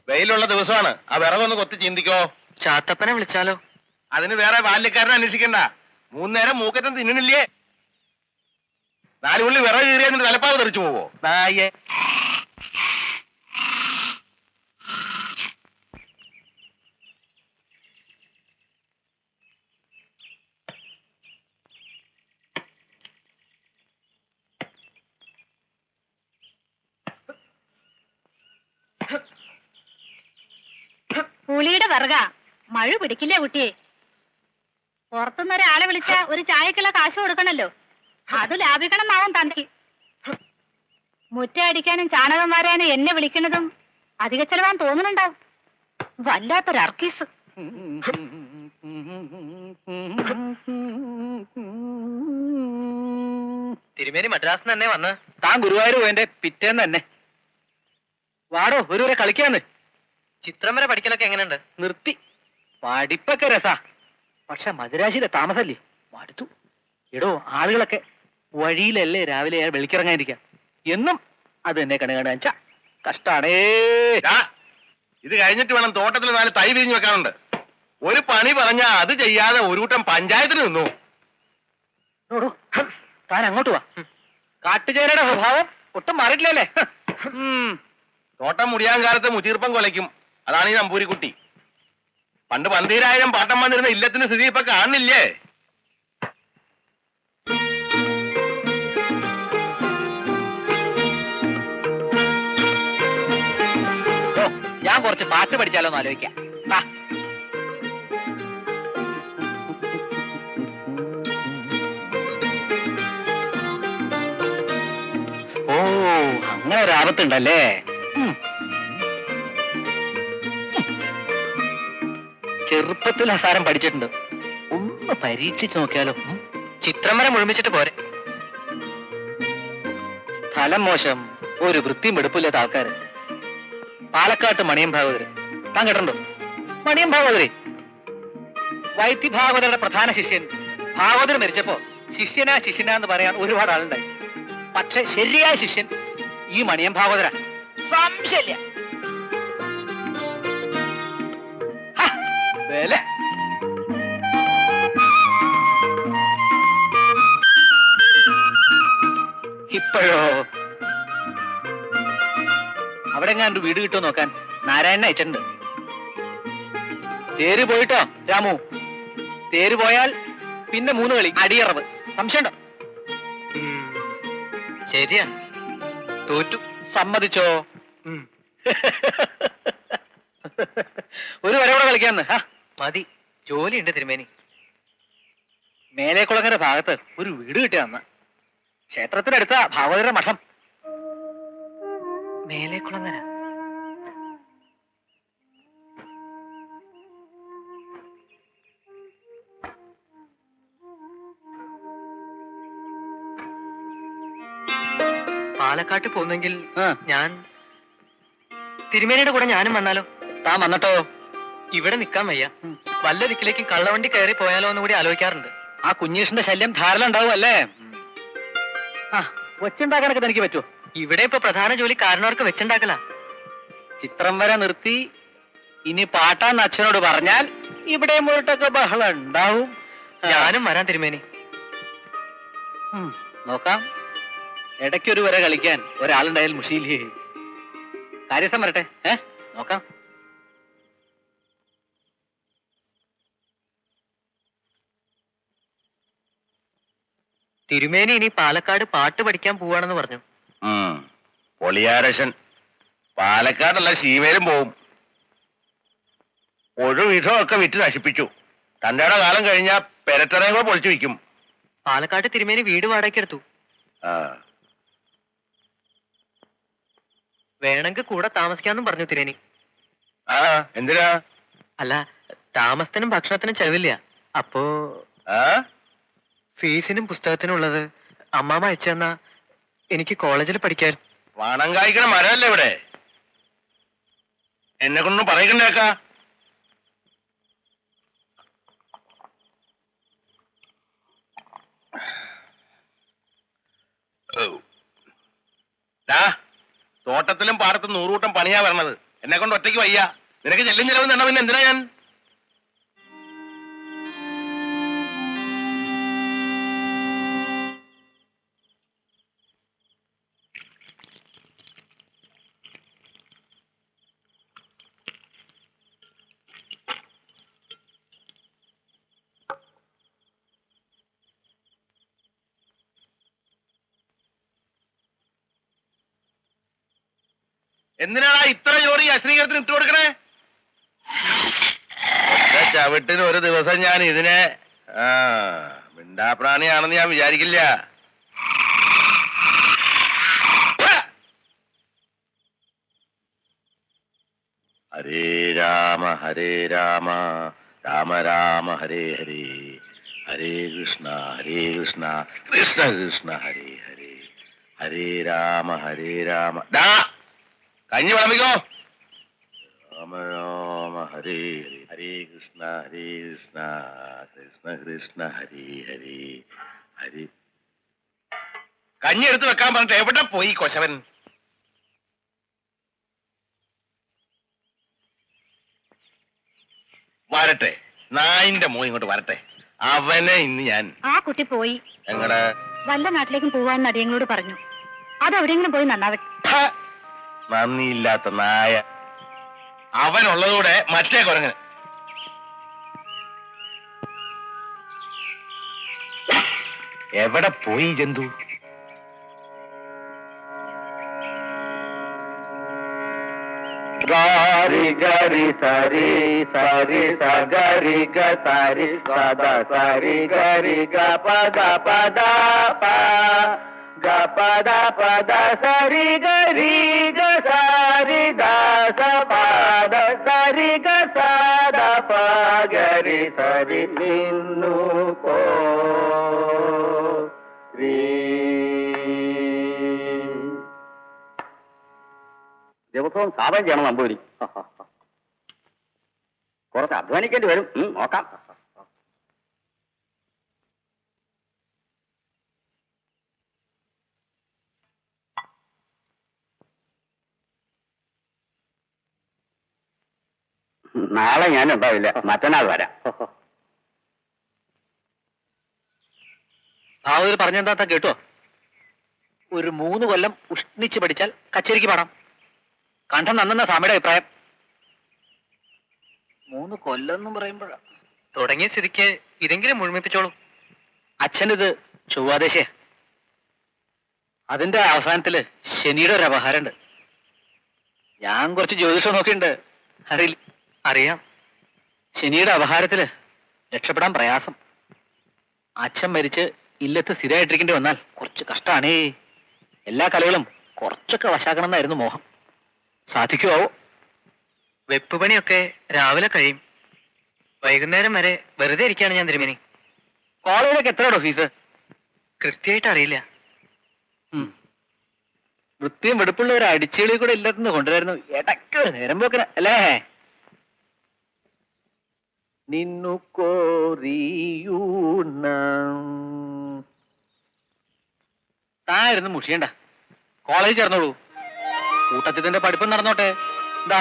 വെയിലുള്ള ദിവസമാണ്. ആ വിറകൊന്ന് കൊത്തി ചിന്തിക്കോ. ചാത്തപ്പനെ വിളിച്ചാലോ? അതിന് വേറെ ബാല്യക്കാരനെ അന്വേഷിക്കണ്ട. 3 നേരം മൂക്കറ്റം തിന്നണില്ലേ? 4 പുള്ളി വിറക് കീറിയ തലപ്പാവ് തെറിച്ചു പോവോ? നായേ. പുളിയുടെ വിറകാ. മഴ പിടിക്കില്ലേ കുട്ടിയെ? പുറത്തുനിന്നൊരാളെ വിളിച്ച ഒരു ചായക്കുള്ള കാശ് കൊടുക്കണല്ലോ. അത് ലാഭിക്കണം എന്നാവും തന്റെ. മുറ്റയടിക്കാനും ചാണകം വാരാനും എന്നെ വിളിക്കുന്നതും അധിക ചെലവാൻ തോന്നുന്നുണ്ടാവും. വല്ലാത്തൊരു അർക്കീസ്. തിരുമേനി മദ്രാസിൽ തന്നെ വന്ന്. താൻ ഗുരുവായൂർ പോയതിന്റെ പിറ്റേന്ന് തന്നെ. വാടോ ഒരു വരെ കളിക്കാന്ന്. ചിത്രം വരെ പഠിക്കലൊക്കെ എങ്ങനെയുണ്ട്? നിർത്തി. പഠിപ്പൊക്കെ രസാ. പക്ഷെ മദുരാശിയിലെ താമസല്ലേ, മടുത്തു. എടോ, ആളുകളൊക്കെ വഴിയിലല്ലേ രാവിലെ വെളിക്കിറങ്ങാതിരിക്കാം. എന്നും അത് തന്നെ കണകാണിച്ച കഷ്ടാണേ. ഇത് കഴിഞ്ഞിട്ട് വേണം തോട്ടത്തിൽ 4 തൈ വിരിഞ്ഞു വെക്കാനുണ്ട്. ഒരു പണി പറഞ്ഞാ അത് ചെയ്യാതെ ഒരു കൂട്ടം പഞ്ചായത്തിന് നിന്നു. താൻ അങ്ങോട്ട് വാ. കാട്ടുചേരയുടെ സ്വഭാവം ഒട്ടും മാറിയിട്ടില്ലല്ലേ? തോട്ടം മുടിയാൻ കാലത്ത് മുചീർപ്പം കൊലയ്ക്കും. അതാണ് ഈ നമ്പൂരിക്കുട്ടി. പണ്ട് 12,000 പാട്ടം വന്നിരുന്ന ഇല്ലത്തിന്റെ സ്ഥിതി ഇപ്പൊ കാണുന്നില്ലേ? ഞാൻ കുറച്ച് പാട്ട് പഠിച്ചാലോ എന്ന് ആലോചിക്കാം. ഓ, അങ്ങനെ ഒരു ആപത്തുണ്ടല്ലേ? ചെറുപ്പത്തിൽ ഹസാരം പഠിച്ചിട്ടുണ്ട്. ഒന്ന് പരീക്ഷിച്ചു നോക്കിയാലോ? ചിത്രം വരെ മുഴുമിച്ചിട്ട് പോരെ. സ്ഥലം മോശം, ഒരു വൃത്തിയും വെടുപ്പില്ലാത്ത ആൾക്കാര്. പാലക്കാട്ട് മണിയം ഭാഗവതര്. താൻ കേട്ടോ? മണിയം ഭാഗവതരെ വൈത്തി ഭാഗവതരുടെ പ്രധാന ശിഷ്യൻ. ഭാഗവതർ മരിച്ചപ്പോ ശിഷ്യനാ എന്ന് പറയാൻ ഒരുപാട് ആളുണ്ടായി. പക്ഷെ ശരിയായ ശിഷ്യൻ ഈ മണിയം ഭാഗവതര. സംശയമില്ല. വേല ഇപ്പോഴോ? അവിടെ എങ്ങാണ്ട് വീട് കിട്ടുമോ നോക്കാൻ നാരായണനെ അയച്ചിട്ടുണ്ട്. തേര് പോയിട്ടോ രാമു. തേര് പോയാൽ പിന്നെ 3 കളി അടിയറവ്. സംശയമുണ്ടോ? ശരിയാ, തോറ്റു. സമ്മതിച്ചോ? ഒരു വരെ കൂടെ കളിക്കാന്ന്. മതി, ജോലിയുണ്ട് തിരുമേനി. മേലേക്കുളങ്ങര ഭാഗത്ത് ഒരു വീട് കിട്ടിയാന്ന്. ക്ഷേത്രത്തിനടുത്ത ഭാഗവതരുടെ മഠം. മേലേക്കുളങ്ങര. പാലക്കാട്ട് പോന്നെങ്കിൽ ഞാൻ തിരുമേനിയുടെ കൂടെ ഞാനും വന്നാലോ? താൻ വന്നിട്ടോ? ഇവിടെ നിൽക്കാൻ വയ്യ. വല്ല ദിക്കിലേക്കും കള്ളവണ്ടി കയറി പോയാലോ എന്ന് കൂടി ആലോചിക്കാറുണ്ട്. ആ കുഞ്ഞീഷിന്റെ ശല്യം ധാരാളം ഉണ്ടാവും അല്ലേ? വെച്ചുണ്ടാക്കാനൊക്കെ തനിക്ക് പറ്റുമോ? ഇവിടെ ഇപ്പൊ പ്രധാന ജോലി കാരണവർക്ക് വെച്ചുണ്ടാക്കല. ചിത്രം വരെ നിർത്തി ഇനി പാട്ടാന്ന് അച്ഛനോട് പറഞ്ഞാൽ ഇവിടെ മുരട്ടൊക്കെ ബഹളം ഉണ്ടാവും. ഞാനും വരാൻ തിരുമേനി. നോക്കാം. ഇടയ്ക്കൊരു വരെ കളിക്കാൻ ഒരാളുണ്ടായാൽ മുഷിയില്ലേ? കാര്യസ്ഥം വരട്ടെ. നോക്കാം. തിരുമേനി ഇനി പാലക്കാട് പാട്ട് പഠിക്കാൻ പോവാണെന്ന് പറഞ്ഞു. പൊളിയാരശൻ പാലക്കാടല്ല ശീമേലും പോവും. ഒഴുവിധമൊക്കെ വിറ്റ് നശിപ്പിച്ചു. തന്റെ കാലം കഴിഞ്ഞാൽ പെരത്തറയും കൂടെ പൊളിച്ചു വിൽക്കും. പാലക്കാട് തിരുമേനി വീട് വാടകയ്ക്കെടുത്തു. വേണമെങ്കിൽ കൂടെ താമസിക്കാന്നും പറഞ്ഞു തിരുമേനി. എന്തിനാ? അല്ല, താമസത്തിനും ഭക്ഷണത്തിനും ചെലവില്ല. അപ്പോ ഫീസിനും പുസ്തകത്തിനും ഉള്ളത് അമ്മാമ്മ അയച്ചെന്നാ എനിക്ക് കോളേജിൽ പഠിക്കാൻ. വണം കായ്ക്കണ മരമല്ലേ ഇവിടെ? എന്നെ കൊണ്ടൊന്നും പറയണ്ടേക്കാ. തോട്ടത്തിലും പാടത്തും നൂറുകൂട്ടം പണിയാ വരണത്. എന്നെ കൊണ്ട് ഒറ്റയ്ക്ക് വയ്യ. നിനക്ക് ചെല്ലും ചെലവ് തന്നെ, പിന്നെ എന്തിനാ ഞാൻ? എന്തിനാണ് ഇത്ര ജോലി അശ്രീകരത്തിന് ഇട്ട് കൊടുക്കണേ? ഒറ്റ ചവിട്ടിന് ഒരു ദിവസം ഞാൻ ഇതിനെ മിണ്ടാപ്രാണിയാണെന്ന് ഞാൻ വിചാരിക്കില്ല. ഹരേ രാമ രാമ രാമ ഹരേ ഹരേ, ഹരേ കൃഷ്ണ കൃഷ്ണ കൃഷ്ണ ഹരേ ഹരേ, ഹരേ രാമ കഞ്ഞി വിളമ്പിക്കോ. രാമ രാമ ഹരേ ഹരേ, ഹരേ കൃഷ്ണ കൃഷ്ണ കൃഷ്ണ ഹരേ ഹരേ, ഹരേ. കഞ്ഞി എടുത്ത് വെക്കാൻ പറഞ്ഞിട്ട് എവിടെ പോയി കൊശവൻ? വരട്ടെ, നായിന്റെ മോൻ ഇങ്ങോട്ട് വരട്ടെ. അവനെ ഇന്ന് ഞാൻ. ആ കുട്ടി പോയി. എങ്ങടെ? വല്ല നാട്ടിലേക്കും പോവാന്ന് അടിയങ്ങളോട് പറഞ്ഞു. അതെവിടെയെങ്കിലും പോയി നന്നാവട്ടെ. നന്ദിയില്ലാത്ത നായ. അവനുള്ളതൂടെ മറ്റേ കുരങ്ങ്. എവിടെ പോയി ജന്തു? ഗാരി ഗരി സരി സരി സഗരി ഗ സരി സദ സരി ഗരി ഗ പദ പദ പ ഗ പദ പദ സരി ഗരി ഗ സരി ദ സ പദ സരി ഗ സദ പ ഗരി സരി നിന്നു കോ ദിവസവും സാധനം ചെയ്യണം നമ്പൂരി. കുറച്ച് അധ്വാനിക്കേണ്ടി വരും. നോക്കാം. നാളെ ഞാൻ ഉണ്ടാവില്ല, മറ്റന്നാൾ വരാം. ആ ഒരു പറഞ്ഞെന്താ കേട്ടോ? ഒരു 3 കൊല്ലം ഉഷ്ണിച്ച് പഠിച്ചാൽ കച്ചേരിക്ക് പാടാം. കണ്ഠം നന്നെന്ന സ്വാമിയുടെ അഭിപ്രായം. 3 കൊല്ലം എന്ന് പറയുമ്പോഴാ തുടങ്ങിയ സ്ഥിതിക്ക് ഇതെങ്കിലും മുഴുമിപ്പിച്ചോളൂ. അച്ഛനിത് ചൊവ്വാദേശ. അതിന്റെ അവസാനത്തില് ശനിയുടെ ഒരു അപഹാരമുണ്ട്. ഞാൻ കുറച്ച് ജ്യോതിഷം നോക്കിയിട്ടുണ്ട്. അറിയില്ല. അറിയാം. ശനിയുടെ അപഹാരത്തില് രക്ഷപ്പെടാൻ പ്രയാസം. അച്ഛൻ മരിച്ച് ഇല്ലത്ത് സ്ഥിരമായിട്ടിരിക്കേണ്ടി വന്നാൽ കുറച്ച് കഷ്ടാണേ. എല്ലാ കലകളും കുറച്ചൊക്കെ വശാക്കണം എന്നായിരുന്നു മോഹം. സാധിക്കുമോ? വെപ്പുപണിയൊക്കെ രാവിലെ കഴിയും. വൈകുന്നേരം വരെ വെറുതെ ഇരിക്കുകയാണ് ഞാൻ തിരുമേനി. കോളേജിലേക്ക് എത്രയാണോ ഫീസ്? കൃത്യമായിട്ട് അറിയില്ല. വൃത്തിയും വെടുപ്പുള്ള ഒരു അടിച്ചുകളി കൂടെ ഇല്ലെന്ന് കൊണ്ടുവരായിരുന്നു. ഇടയ്ക്ക് നേരം പോക്കിന് അല്ലേ? നിന്നു കോറിയൂണ തായിരുന്നു മുഷിയണ്ട. കോളേജിൽ ചേർന്നോളൂ. കൂട്ടത്തിന്റെ പഠിപ്പും നടന്നോട്ടെ. എന്താ